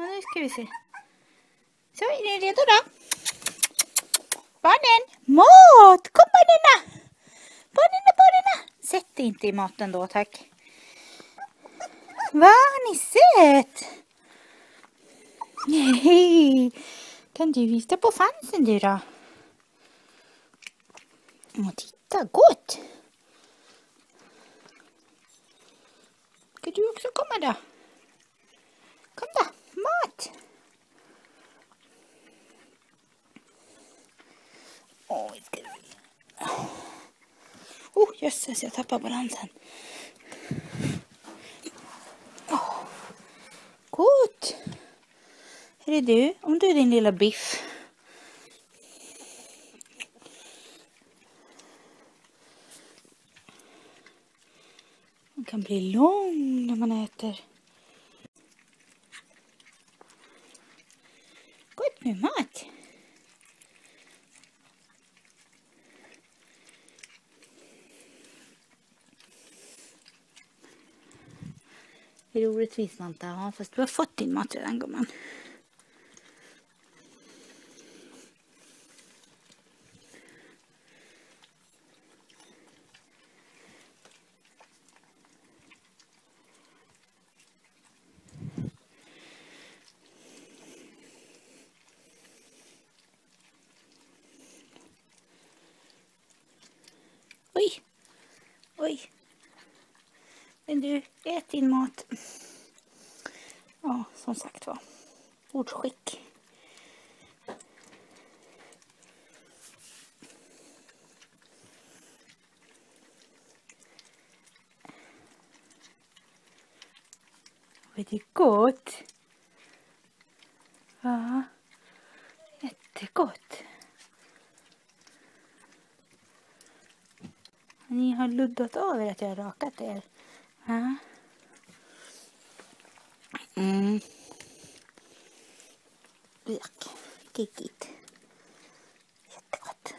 nu ska vi se. Så, är ni redo då? Barnen, mat! Kom barnen! Barnen! Sätt inte i maten då, tack. Vad har ni sett? Nej. Kan du visa på fansen du då? Och titta, gott! Ska du också komma då? Kom då, mat! Jösses, jag tappar balansen. Gott! Är det du? Om du är din lilla biff. Man kan bli lång när man äter. Gott med mat. Är det orättvist, Manta? Ja, fast du har fått din mat redan, gumman. Oj. Men du, ät din mat. Ja, som sagt var. Ordskick. Var det gott? Ja, jättegott. Ni har luddat av er att jag har rakat er. Ja. Lök. Giggigt. Jättegott.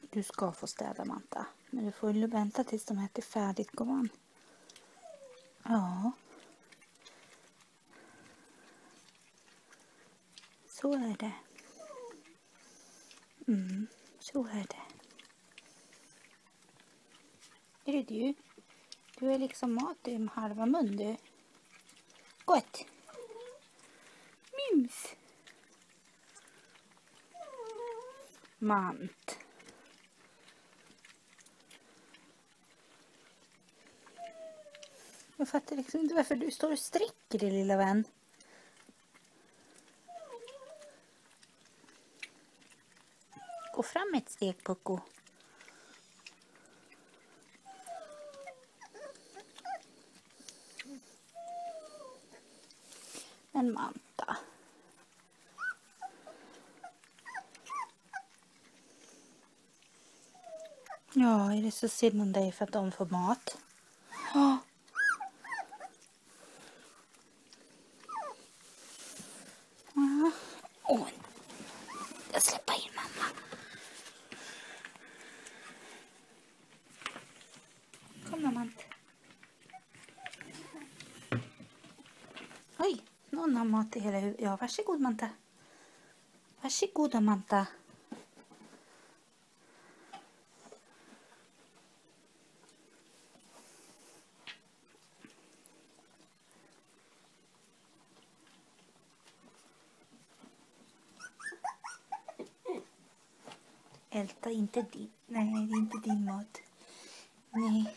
Du ska få städa, Manta. Men du får ju vänta tills de äter färdigt, gumman. Ja. Så är det. Så är det. Är det du? Du är liksom mat i halva mun, du. Gott. Mums. Mant. Jag fattar liksom inte varför du står och sträcker dig, lilla vän. Gå fram ett steg, Pucko. En Manta. Ja, är det så synd om dig för att de får mat? Ja. Åh, jag släpper in mamma. Kom då, Manta. Oj, någon har mat i hela huvudet. Ja, varsågod, Manta. Varsågod, Manta. Älta inte din. Nej, det är inte din mat. Nej.